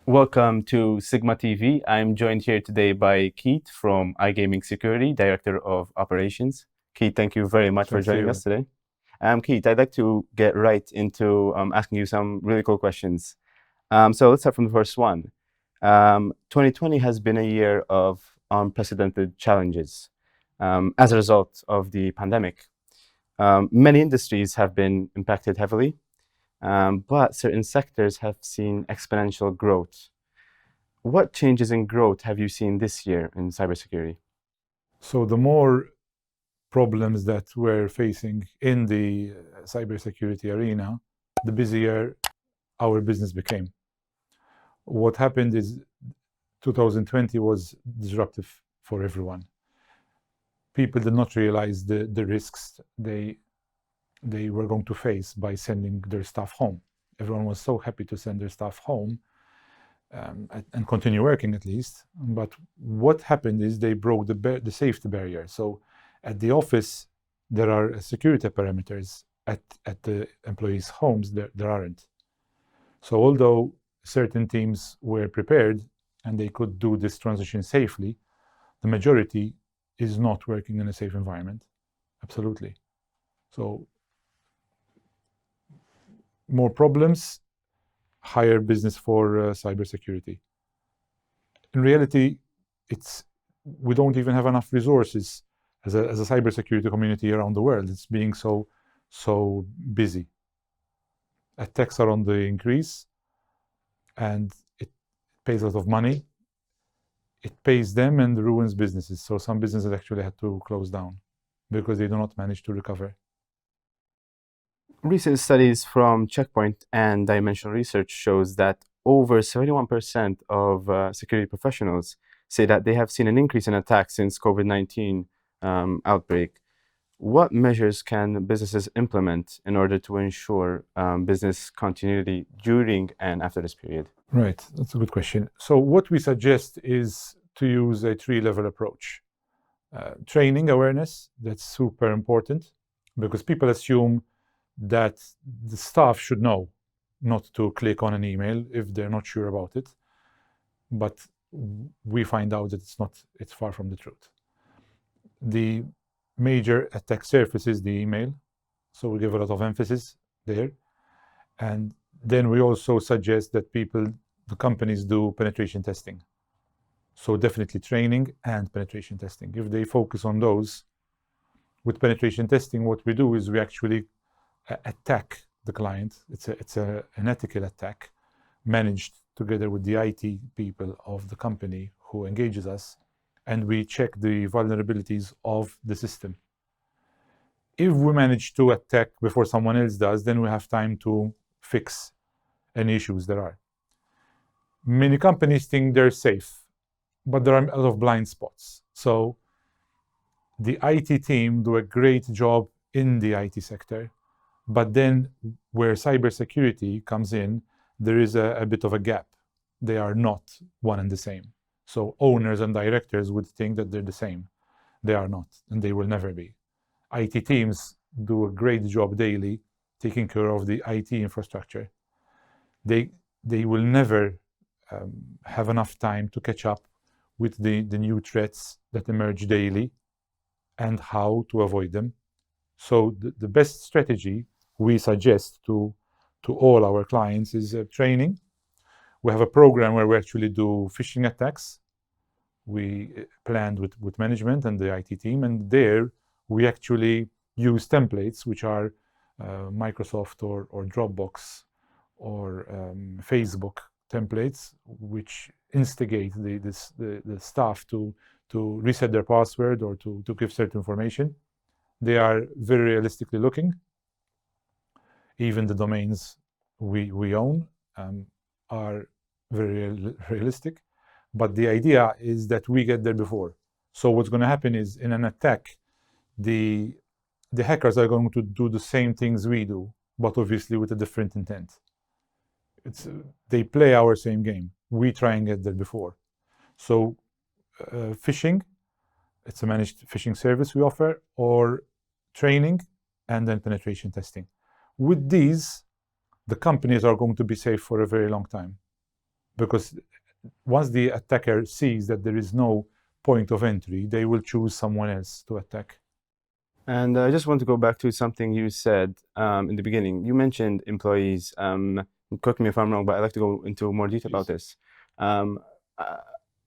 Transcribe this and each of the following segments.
Welcome to SiGMA TV. I'm joined here today by Keith from iGaming Security, Director of Operations. Keith, thank you very much for joining us today. Keith, I'd like to get right into asking you some really cool questions. So let's start from the first one. 2020 has been a year of unprecedented challenges as a result of the pandemic. Many industries have been impacted heavily, but certain sectors have seen exponential growth. What changes in growth have you seen this year in cybersecurity? So the more problems that we're facing in the cybersecurity arena, the busier our business became. What happened is 2020 was disruptive for everyone. People did not realize the risks they were going to face by sending their staff home. Everyone was so happy to send their staff home and continue working at least. But what happened is they broke the safety barrier. So at the office, there are security perimeters. At the employees' homes, there aren't. So although certain teams were prepared and they could do this transition safely, the majority is not working in a safe environment. Absolutely. So more problems, higher business for cybersecurity. In reality, we don't even have enough resources as a cybersecurity community around the world. It's being so busy. Attacks are on the increase, and it pays a lot of money. It pays them and ruins businesses. So some businesses actually had to close down because they do not manage to recover. Recent studies from Checkpoint and Dimensional Research shows that over 71% of security professionals say that they have seen an increase in attacks since COVID-19 outbreak. What measures can businesses implement in order to ensure business continuity during and after this period? Right, that's a good question. So what we suggest is to use a three-level approach. Training awareness, that's super important because people assume that the staff should know not to click on an email if they're not sure about it. But we find out that it's far from the truth. The major attack surface is the email, so we give a lot of emphasis there. And then we also suggest that the companies do penetration testing. So definitely training and penetration testing. If they focus on those, with penetration testing, what we do is we actually attack the client. It's an ethical attack managed together with the IT people of the company who engages us, and we check the vulnerabilities of the system. If we manage to attack before someone else does, then we have time to fix any issues there are. Many companies think they're safe, but there are a lot of blind spots. So the IT team do a great job in the IT sector, but then where cybersecurity comes in, there is a bit of a gap. They are not one and the same. So owners and directors would think that they're the same. They are not, and they will never be. IT teams do a great job daily taking care of the IT infrastructure. They will never have enough time to catch up with the new threats that emerge daily and how to avoid them. So the best strategy we suggest to all our clients is training. We have a program where we actually do phishing attacks. We planned with management and the IT team, and there we actually use templates which are Microsoft or Dropbox or Facebook templates, which instigate the staff to reset their password or to give certain information. They are very realistically looking. Even the domains we own are very realistic. But the idea is that we get there before. So what's going to happen is in an attack, the hackers are going to do the same things we do, but obviously with a different intent. They play our same game. We try and get there before. So phishing, it's a managed phishing service we offer, or training and then penetration testing. With these, the companies are going to be safe for a very long time because once the attacker sees that there is no point of entry, they will choose someone else to attack. And I just want to go back to something you said in the beginning. You mentioned employees. Correct me if I'm wrong, but I'd like to go into more detail about this.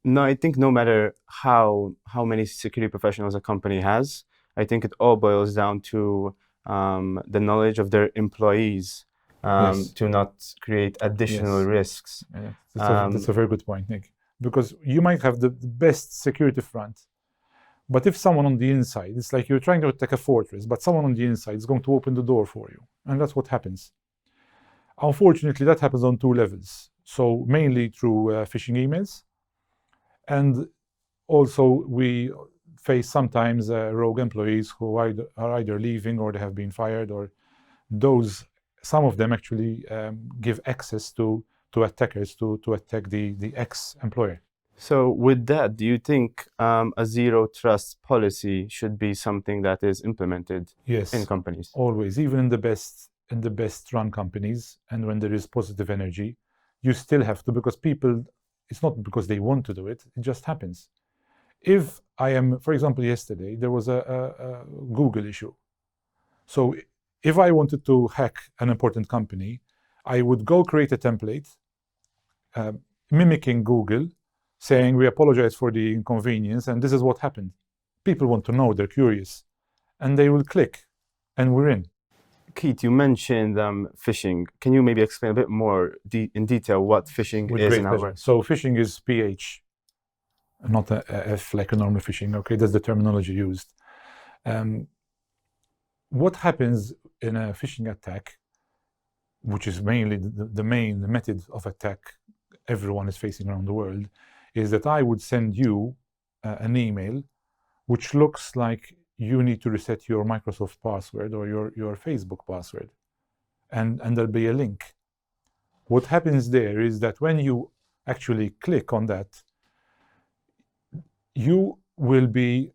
No, I think no matter how many security professionals a company has, I think it all boils down to the knowledge of their employees to not create additional risks. Yeah. That's a very good point, Nick. Because you might have the best security front, but if someone on the inside, it's like you're trying to attack a fortress, but someone on the inside is going to open the door for you. And that's what happens. Unfortunately, that happens on two levels. So mainly through phishing emails. And also we face sometimes rogue employees who are either leaving or they have been fired, or some of them actually give access to attackers to attack the ex-employer. So with that, do you think a zero trust policy should be something that is implemented in companies? Always, even in the best run companies, and when there is positive energy, you still have to, because people, it's not because they want to do it, it just happens. If I am, for example, yesterday, there was a Google issue. So if I wanted to hack an important company, I would go create a template mimicking Google, saying we apologize for the inconvenience and this is what happened. People want to know, they're curious, and they will click, and we're in. Keith, you mentioned phishing. Can you maybe explain a bit more in detail what phishing is and how it works? So phishing is PH, not a F like a normal phishing. Okay, that's the terminology used. What happens in a phishing attack, which is mainly the main method of attack everyone is facing around the world, is that I would send you an email which looks like you need to reset your Microsoft password or your Facebook password, and there'll be a link. What happens there is that when you actually click on that, you will be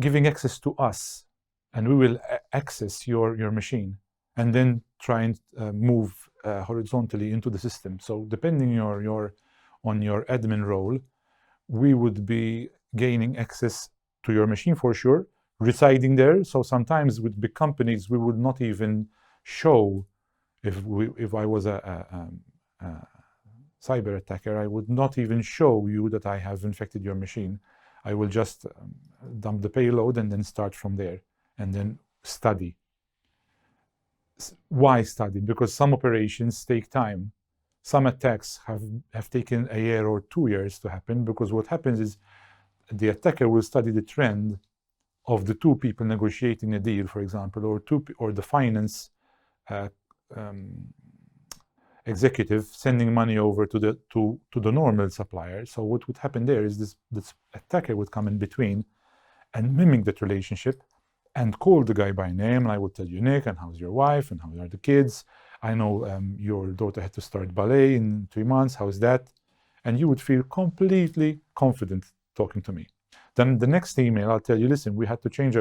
giving access to us, and we will access your machine and then try and move horizontally into the system. So depending on your admin role, we would be gaining access to your machine for sure, residing there. So sometimes with big companies, we would not even show, if I was a cyber attacker, I would not even show you that I have infected your machine. I will just dump the payload and then start from there and then study. Why study? Because some operations take time. Some attacks have taken a year or 2 years to happen, because what happens is the attacker will study the trend of the two people negotiating a deal, for example, or the finance executive sending money over to the normal supplier. So what would happen there is this attacker would come in between and mimic that relationship and call the guy by name. And I would tell you, Nick, and how's your wife, and how are the kids? I know your daughter had to start ballet in 3 months. How's that? And you would feel completely confident talking to me. Then the next email, I'll tell you, listen, we had to change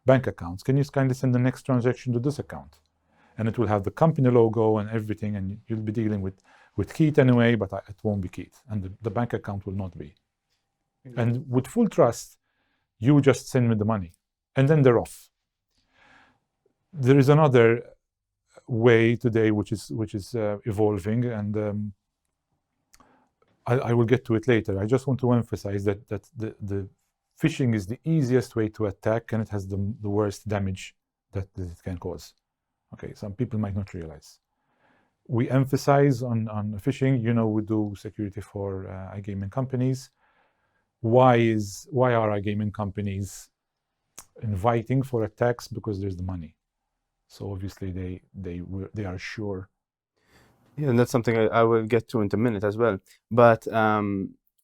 bank accounts. Can you kindly send the next transaction to this account? And it will have the company logo and everything, and you'll be dealing with Keith anyway, but it won't be Keith, and the bank account will not be. Exactly. And with full trust, you just send me the money, and then they're off. There is another way today which is evolving, and I will get to it later. I just want to emphasize that the phishing is the easiest way to attack, and it has the worst damage that it can cause. Okay, some people might not realize. We emphasize on phishing. You know, we do security for iGaming companies. Why are iGaming companies inviting for attacks? Because there's the money. So obviously they are sure. Yeah, and that's something I will get to in a minute as well. But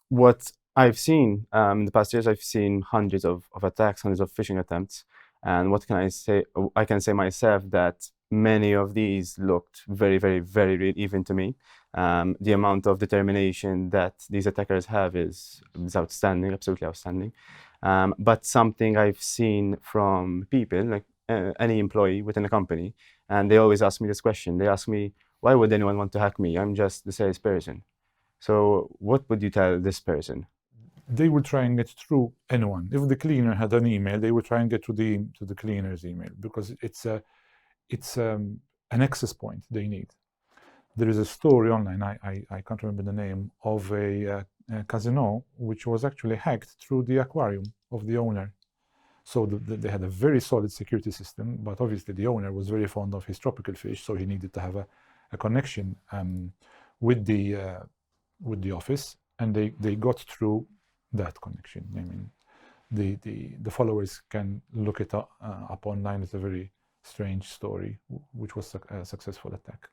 what I've seen in the past years, I've seen hundreds of attacks, hundreds of phishing attempts. And what can I say? I can say myself that many of these looked very, very, very real, even to me. The amount of determination that these attackers have is outstanding, absolutely outstanding. But something I've seen from people, like any employee within a company, and they always ask me this question. They ask me, why would anyone want to hack me? I'm just the salesperson. So what would you tell this person? They would try and get through anyone. If the cleaner had an email, they would try and get to the cleaner's email, because it's an access point they need. There is a story online, I can't remember the name, of a casino which was actually hacked through the aquarium of the owner. So they had a very solid security system, but obviously the owner was very fond of his tropical fish, so he needed to have a connection with the office, and they got through that connection. I mean, the followers can look it up online. It's a very strange story, which was a successful attack.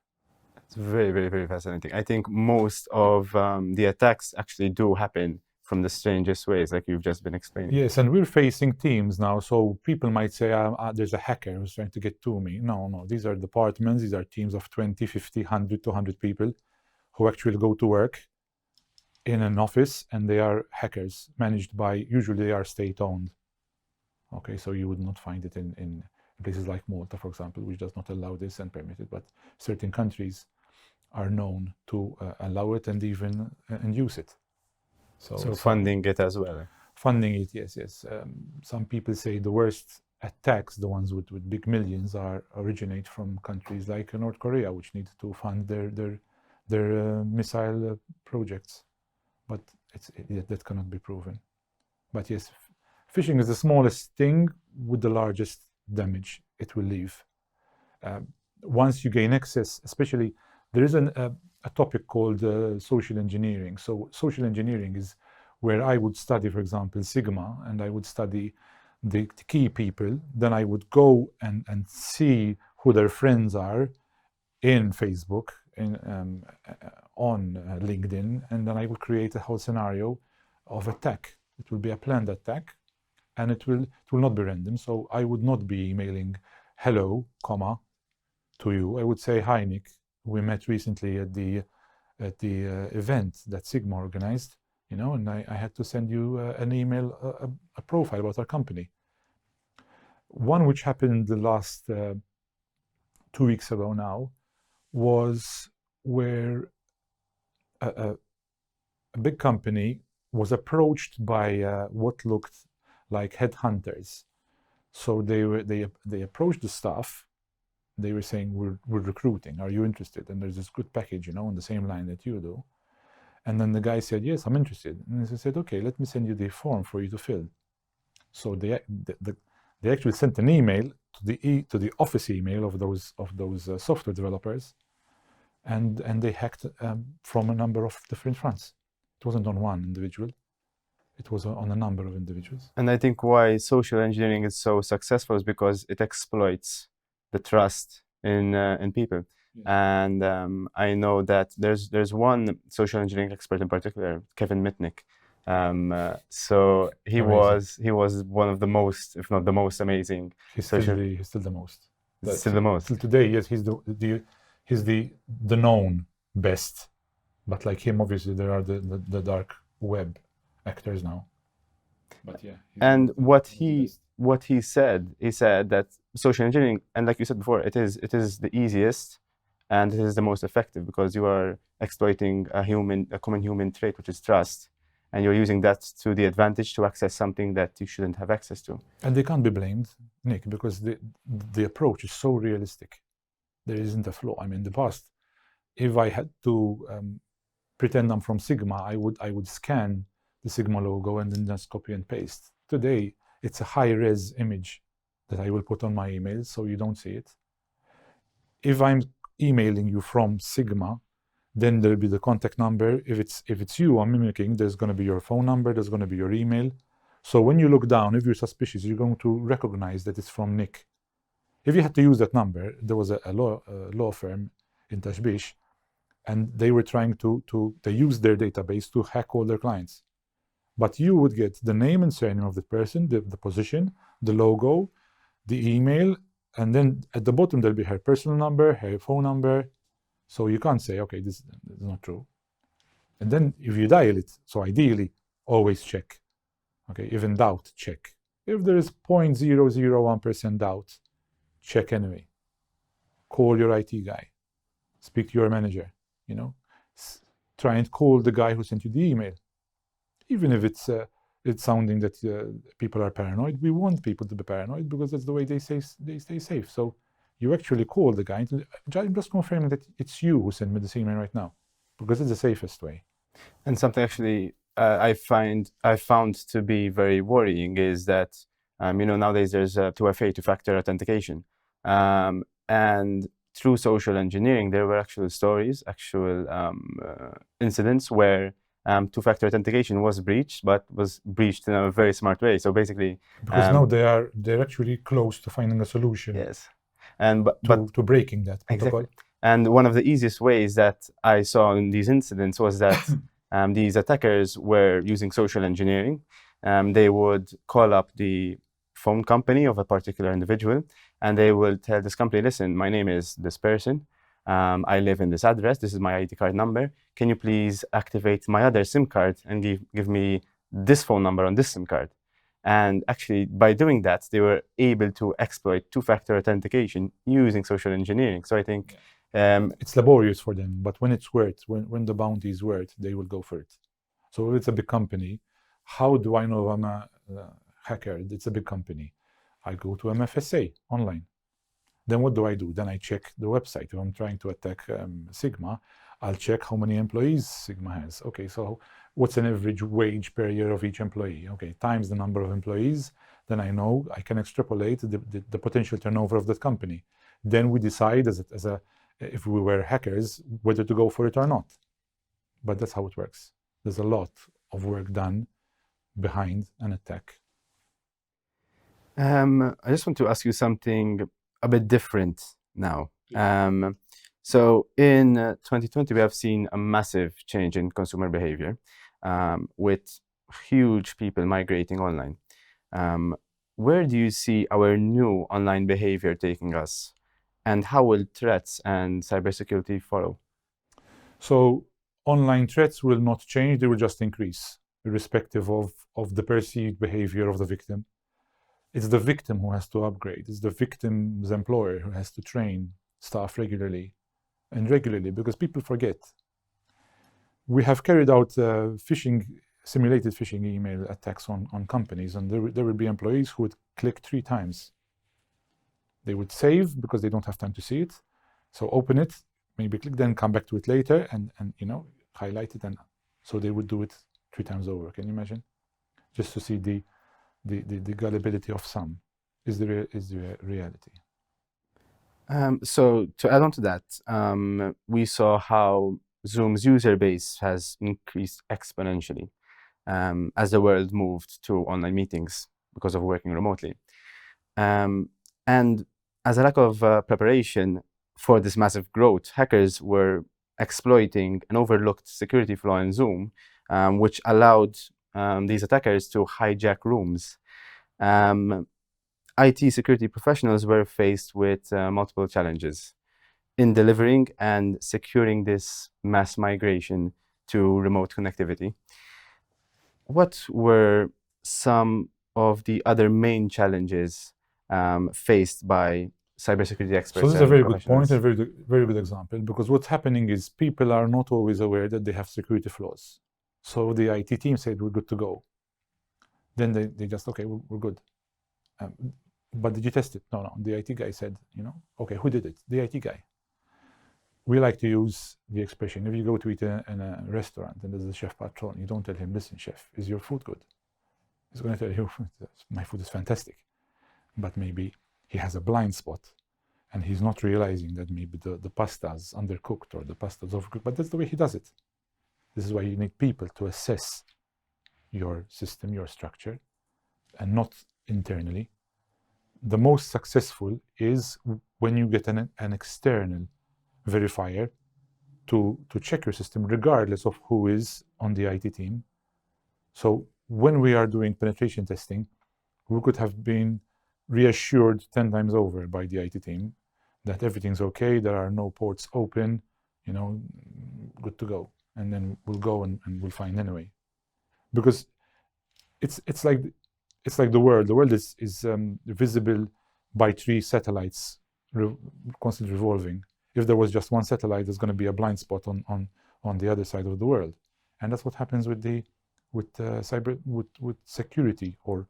It's very, very, very fascinating. I think most of the attacks actually do happen from the strangest ways, like you've just been explaining. Yes, and we're facing teams now. So people might say, there's a hacker who's trying to get to me. No, these are departments. These are teams of 20, 50, 100, 200 people who actually go to work in an office, and they are hackers managed by, usually they are state-owned. Okay, so you would not find it in places like Malta, for example, which does not allow this and permit it, but certain countries are known to allow it and even use it. So funding it as well. Funding it, yes. Some people say the worst attacks, the ones with big millions, originate from countries like North Korea, which need to fund their missile projects. But that cannot be proven. But yes, phishing is the smallest thing with the largest damage it will leave. Once you gain access, especially, there is a topic called social engineering. So social engineering is where I would study, for example, SiGMA, and I would study the key people. Then I would go and see who their friends are in Facebook, on LinkedIn, and then I will create a whole scenario of attack. It will be a planned attack, and it will not be random. So I would not be emailing hello, to you. I would say, hi Nick, we met recently at the event that SiGMA organized, and I had to send you an email, a profile about our company. One which happened the last 2 weeks ago now was where a big company was approached by what looked like headhunters. So they approached the staff. They were saying, we're recruiting. Are you interested? And there's this good package, on the same line that you do. And then the guy said, yes, I'm interested. And they said, okay, let me send you the form for you to fill. So they actually sent an email to the office email of those software developers, and they hacked from a number of different fronts. It wasn't on one individual. It was on a number of individuals. And I think why social engineering is so successful is because it exploits the trust in people. Yeah. And I know that there's one social engineering expert in particular, Kevin Mitnick. So he was one of the most, if not the most amazing. He's still the most. Still the most. Till today, yes, he's the known best. But like him, obviously, there are the dark web actors now. But yeah. And what he said that social engineering, and like you said before, it is the easiest and it is the most effective, because you are exploiting a common human trait, which is trust, and you're using that to the advantage to access something that you shouldn't have access to. And they can't be blamed, Nick, because the approach is so realistic. There isn't a flaw. I mean, in the past, if I had to pretend I'm from SiGMA, I would scan the SiGMA logo and then just copy and paste. Today, it's a high-res image that I will put on my email so you don't see it. If I'm emailing you from SiGMA, then there'll be the contact number. If it's you I'm mimicking, there's going to be your phone number, there's going to be your email. So when you look down, if you're suspicious, you're going to recognize that it's from Nick. If you had to use that number, there was a law firm in Tashbish, and they were trying they used their database to hack all their clients. But you would get the name and surname of the person, the position, the logo, the email, and then at the bottom there'll be her personal number, her phone number. So you can't say, okay, this is not true. And then if you dial it, so ideally, always check. Okay, if in doubt, check. If there is 0.001% doubt, check anyway. Call your IT guy. Speak to your manager, try and call the guy who sent you the email. Even if it's sounding that people are paranoid, we want people to be paranoid because that's the way they stay safe. So you actually call the guy. I'm just confirming that it's you who sent me this email right now, because it's the safest way. And something actually I found to be very worrying is that nowadays there's 2FA, two-factor authentication, and through social engineering there were actual stories, incidents where two-factor authentication was breached, but was breached in a very smart way. So basically, because now they're actually close to finding a solution. Yes, and to breaking that protocol. Exactly. And one of the easiest ways that I saw in these incidents was that these attackers were using social engineering. They would call up the phone company of a particular individual, and they will tell this company, listen, my name is this person. I live in this address. This is my ID card number. Can you please activate my other SIM card and give me this phone number on this SIM card? And actually, by doing that, they were able to exploit two-factor authentication using social engineering. So I think it's laborious for them, but when it's worth, when the bounty is worth, they will go for it. So if it's a big company, how do I know I'm a hacker? It's a big company. I go to MFSA online. Then what do? Then I check the website. If I'm trying to attack SiGMA, I'll check how many employees SiGMA has. Okay, so what's an average wage per year of each employee? Okay, times the number of employees. Then I know I can extrapolate the potential turnover of that company. Then we decide if we were hackers, whether to go for it or not. But that's how it works. There's a lot of work done behind an attack. I just want to ask you something a bit different now. So in 2020, we have seen a massive change in consumer behavior, with huge people migrating online. Where do you see our new online behavior taking us? And how will threats and cybersecurity follow? So online threats will not change, they will just increase, irrespective of the perceived behavior of the victim. It's the victim who has to upgrade. It's the victim's employer who has to train staff regularly, because people forget. We have carried out simulated phishing email attacks on companies, and there will be employees who would click 3 times. They would save because they don't have time to see it. So open it, maybe click, then come back to it later and highlight it. And so they would do it 3 times over. Can you imagine? Just to see the gullibility of some is the reality. So to add on to that, we saw how Zoom's user base has increased exponentially as the world moved to online meetings because of working remotely. And as a lack of preparation for this massive growth, hackers were exploiting an overlooked security flaw in Zoom, which allowed these attackers to hijack rooms. IT security professionals were faced with multiple challenges in delivering and securing this mass migration to remote connectivity. What were some of the other main challenges faced by cybersecurity experts? So this is a very good point, and very good example, because what's happening is people are not always aware that they have security flaws. So the IT team said, we're good to go. Then they just, okay, we're good. But did you test it? No. The IT guy said, okay, who did it? The IT guy. We like to use the expression, if you go to eat in a restaurant and there's a chef patron, you don't tell him, listen, chef, is your food good? He's going to tell you, my food is fantastic. But maybe he has a blind spot and he's not realizing that maybe the pasta is undercooked or the pasta is overcooked, but that's the way he does it. This is why you need people to assess your system, your structure, and not internally. The most successful is when you get an external verifier to check your system, regardless of who is on the IT team. So when we are doing penetration testing, we could have been reassured 10 times over by the IT team that everything's okay, there are no ports open, good to go. And then we'll go and we'll find anyway. Because it's like the world. The world is visible by 3 satellites constantly revolving. If there was just one satellite, there's going to be a blind spot on on the other side of the world. And that's what happens with security or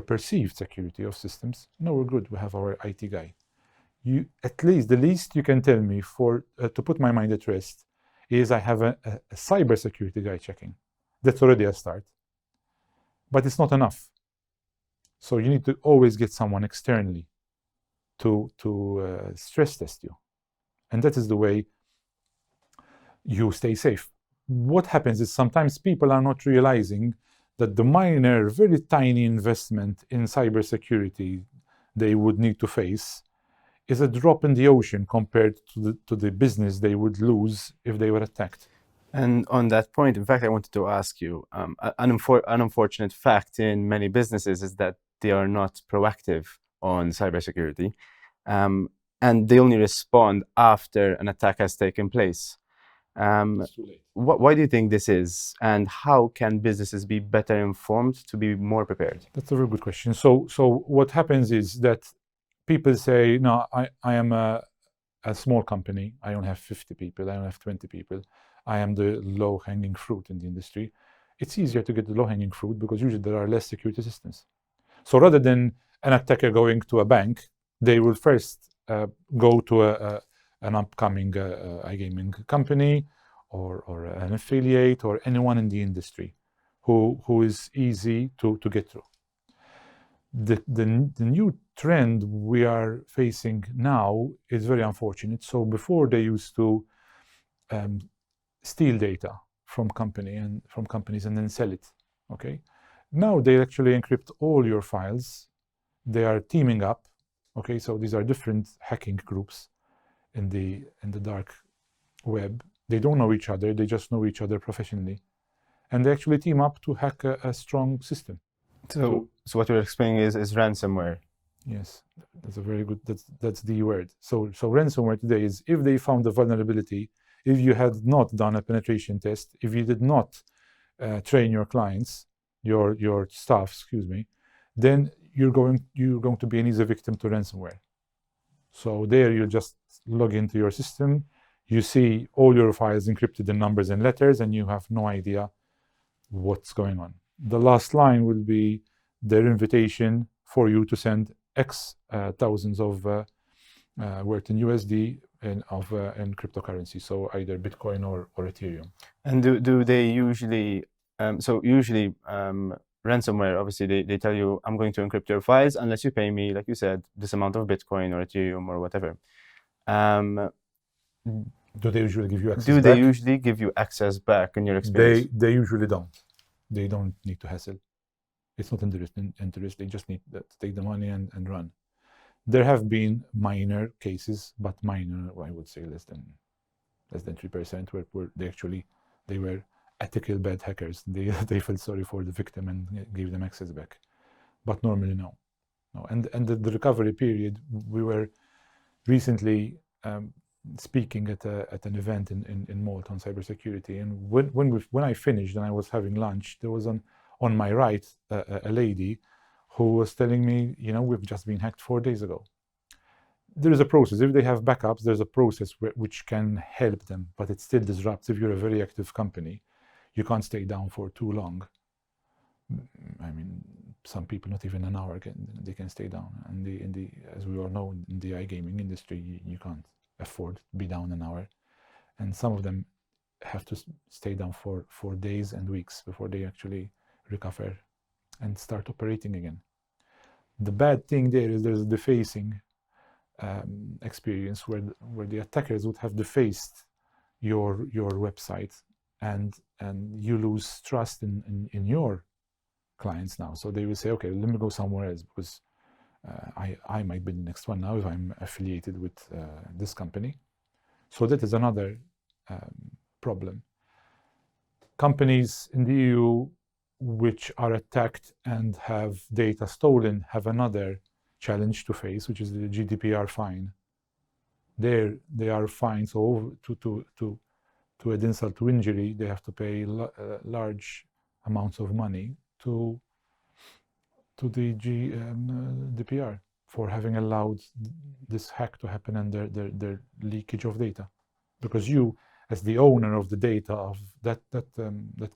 perceived security of systems. No, we're good. We have our IT guy. The least you can tell me to put my mind at rest is I have a cybersecurity guy checking. That's already a start. But it's not enough. So you need to always get someone externally to stress test you. And that is the way you stay safe. What happens is sometimes people are not realizing that the minor, very tiny investment in cybersecurity they would need to face is a drop in the ocean compared to the business they would lose if they were attacked. And on that point, in fact, I wanted to ask you, an unfortunate fact in many businesses is that they are not proactive on cybersecurity, and they only respond after an attack has taken place. It's too late. Why do you think this is, and how can businesses be better informed to be more prepared? That's a very good question. So what happens is that people say, no, I am a small company. I don't have 50 people. I don't have 20 people. I am the low-hanging fruit in the industry. It's easier to get the low-hanging fruit because usually there are less security systems. So rather than an attacker going to a bank, they will first go to an upcoming iGaming company or an affiliate or anyone in the industry who is easy to get through. The new trend we are facing now is very unfortunate. So before they used to steal data from companies and then sell it. Okay, now they actually encrypt all your files. They are teaming up. Okay, so these are different hacking groups in the dark web. They don't know each other. They just know each other professionally, and they actually team up to hack a strong system. So what you're explaining is ransomware. Yes, that's a very good. That's the word. So ransomware today is if they found a vulnerability, if you had not done a penetration test, if you did not train your clients, your staff, excuse me, then you're going to be an easy victim to ransomware. So there you just log into your system, you see all your files encrypted in numbers and letters, and you have no idea what's going on. The last line will be their invitation for you to send X thousands of worth in USD in cryptocurrency, so either Bitcoin or Ethereum. And do they usually, ransomware, obviously they tell you, I'm going to encrypt your files unless you pay me, like you said, this amount of Bitcoin or Ethereum or whatever. Do they usually give you access back? They usually give you access back in your experience? They usually don't. They don't need to hassle. It's not interest. They just need to take the money and run. There have been minor cases, but minor, I would say less than 3%, where they were ethical bad hackers. They felt sorry for the victim and gave them access back. But normally no. And the recovery period, we were recently speaking at an event in Malta on cybersecurity, and when I finished and I was having lunch, there was on my right a lady who was telling me, we've just been hacked 4 days ago. There is a process. If they have backups, there's a process which can help them, but it still disrupts. If you're a very active company, you can't stay down for too long. I mean, some people not even an hour they can stay down. And as we all know, in the iGaming industry, you can't afford to be down an hour, and some of them have to stay down for days and weeks before they actually recover and start operating again. The bad thing there is there's a defacing experience where the attackers would have defaced your website, and you lose trust in your clients now. So they will say, okay, let me go somewhere else because I might be the next one now if I'm affiliated with this company. So that is another problem. Companies in the EU which are attacked and have data stolen have another challenge to face, which is the GDPR fine. There they are fined, so to add insult to injury, they have to pay large amounts of money to the GDPR for having allowed this hack to happen and their leakage of data. Because you, as the owner of the data of that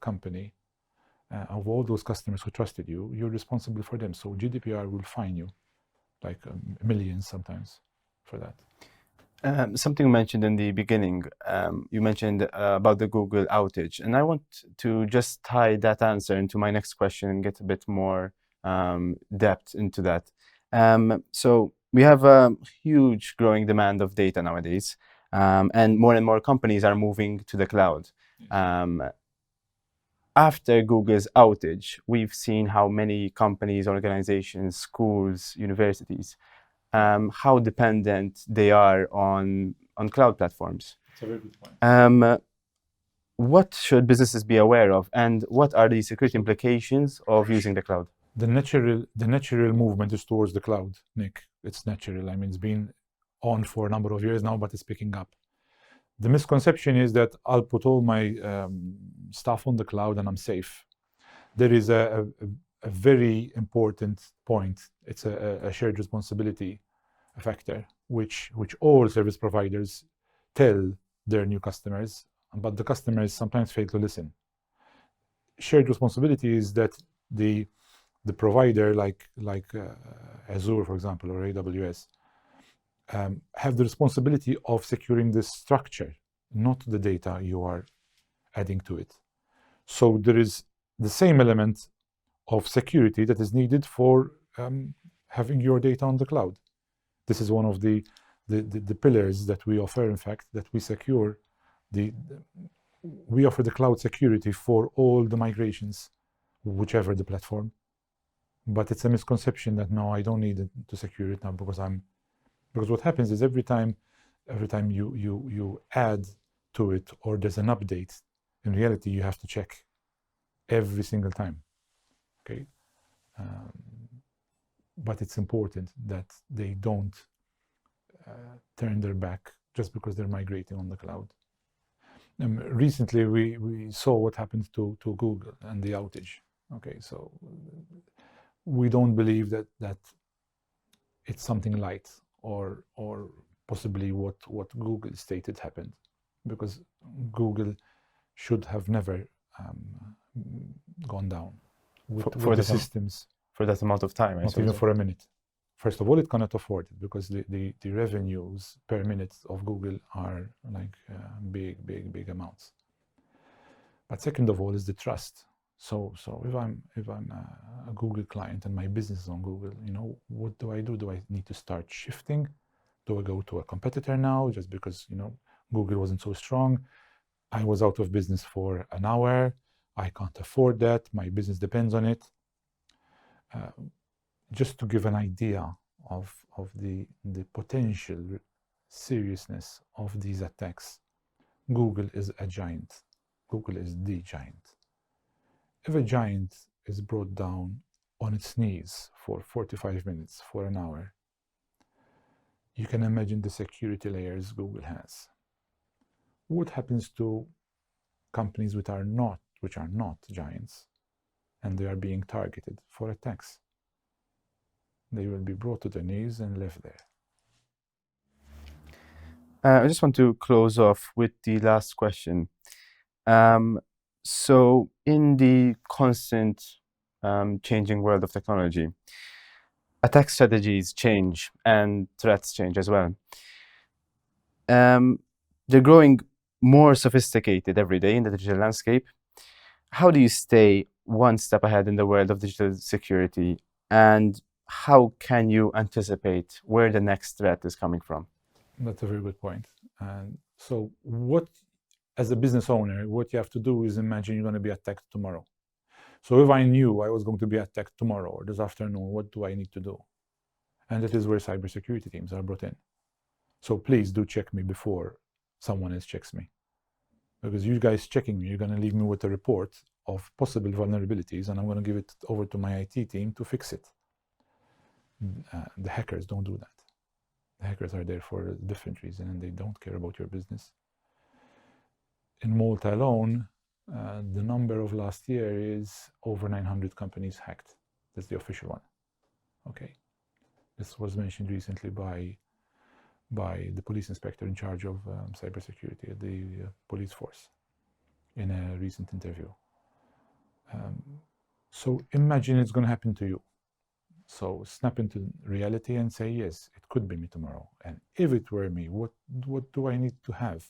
company, of all those customers who trusted you, you're responsible for them. So GDPR will fine you, like millions sometimes, for that. Something you mentioned in the beginning, you mentioned about the Google outage, and I want to just tie that answer into my next question and get a bit more depth into that. So we have a huge growing demand of data nowadays, and more companies are moving to the cloud. After Google's outage, we've seen how many companies, organizations, schools, universities, how dependent they are on cloud platforms. That's a very good point. What should businesses be aware of, and what are the security implications of using the cloud? The natural movement is towards the cloud, Nick. It's natural. I mean, it's been on for a number of years now, but it's picking up. The misconception is that I'll put all my stuff on the cloud and I'm safe. There is a very important point. It's a shared responsibility factor, which all service providers tell their new customers, but the customers sometimes fail to listen. Shared responsibility is that the provider, like Azure, for example, or AWS, have the responsibility of securing the structure, not the data you are adding to it. So there is the same element of security that is needed for having your data on the cloud. This is one of the pillars that we offer, in fact, that we secure. We offer the cloud security for all the migrations, whichever the platform. But it's a misconception that no, I don't need to secure it now because what happens is every time you add to it or there's an update, in reality you have to check every single time. Okay, but it's important that they don't turn their back just because they're migrating on the cloud. Recently, we saw what happened to Google and the outage. Okay, so we don't believe that it's something light or possibly what Google stated happened, because Google should have never gone down for the systems for that amount of time. Not even for a minute. First of all, it cannot afford it because the revenues per minute of Google are like big amounts. But second of all is the trust. So if I'm a Google client and my business is on Google, what do I do? Do I need to start shifting? Do I go to a competitor now just because Google wasn't so strong? I was out of business for an hour. I can't afford that. My business depends on it. Just to give an idea of the potential seriousness of these attacks, Google is a giant. Google is the giant. If a giant is brought down on its knees for 45 minutes, for an hour, you can imagine the security layers Google has. What happens to companies which are not giants and they are being targeted for attacks? They will be brought to their knees and left there. I just want to close off with the last question. So in the constant changing world of technology, attack strategies change and threats change as well. They're growing more sophisticated every day in the digital landscape. How do you stay one step ahead in the world of digital security, and how can you anticipate where the next threat is coming from? That's a very good point. So as a business owner, what you have to do is imagine you're going to be attacked tomorrow. So if I knew I was going to be attacked tomorrow or this afternoon, what do I need to do? And that is where cybersecurity teams are brought in. So please do check me before someone else checks me. Because you guys checking me, you're going to leave me with a report of possible vulnerabilities, and I'm going to give it over to my IT team to fix it. The hackers don't do that. The hackers are there for a different reason, and they don't care about your business. In Malta alone, the number of last year is over 900 companies hacked. That's the official one. Okay. This was mentioned recently by by the police inspector in charge of cybersecurity at the police force in a recent interview. So imagine it's going to happen to you. So snap into reality and say, yes, it could be me tomorrow. And if it were me, what do I need to have?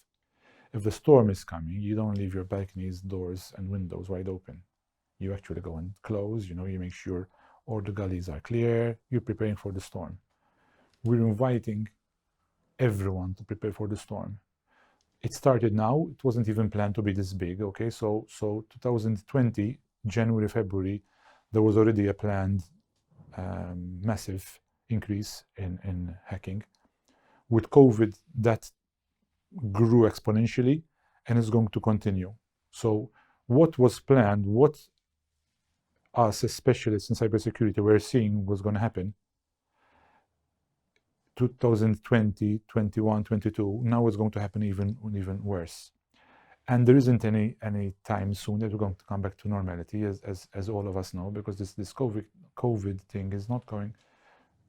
If the storm is coming, you don't leave your balconies, doors, and windows wide open. You actually go and close, you make sure all the gullies are clear. You're preparing for the storm. We're inviting everyone to prepare for the storm. It started now. It wasn't even planned to be this big, okay? So 2020, January, February, there was already a planned massive increase in hacking. With COVID, that grew exponentially and is going to continue. So what was planned, what us as specialists in cybersecurity were seeing was going to happen 2020, 21, 22, now it's going to happen even worse. And there isn't any time soon that we're going to come back to normality, as all of us know, because this COVID thing is not going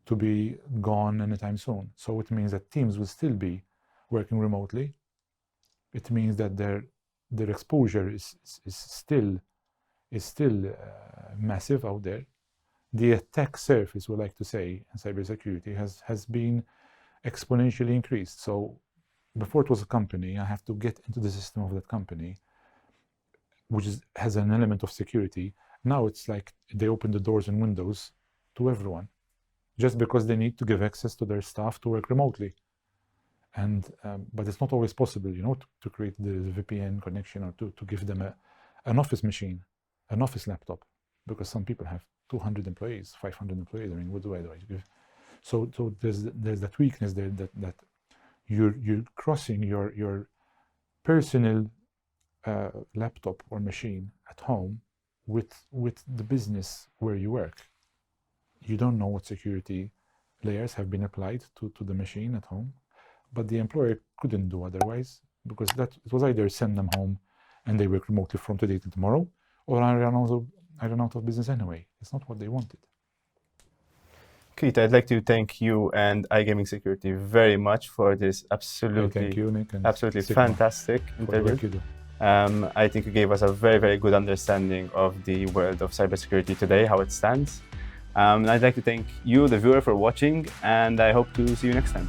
to be gone anytime soon. So it means that teams will still be working remotely. It means that their exposure is still massive out there. The attack surface, we like to say, in cybersecurity has been exponentially increased. So before it was a company, I have to get into the system of that company, which has an element of security. Now it's like they open the doors and windows to everyone, just because they need to give access to their staff to work remotely. And but it's not always possible, to create the VPN connection or to give them an office machine, an office laptop, because some people have 200 employees, 500 employees. I mean, what do I give? So there's that weakness there that you're crossing your personal laptop or machine at home with the business where you work. You don't know what security layers have been applied to the machine at home, but the employer couldn't do otherwise, because it was either send them home and they work remotely from today to tomorrow, or I run out of business anyway. It's not what they wanted. Keith, I'd like to thank you and iGaming Security very much for this absolutely, thank you, Nick, and absolutely SiGMA fantastic interview. I think you gave us a very, very good understanding of the world of cybersecurity today, how it stands. I'd like to thank you, the viewer, for watching, and I hope to see you next time.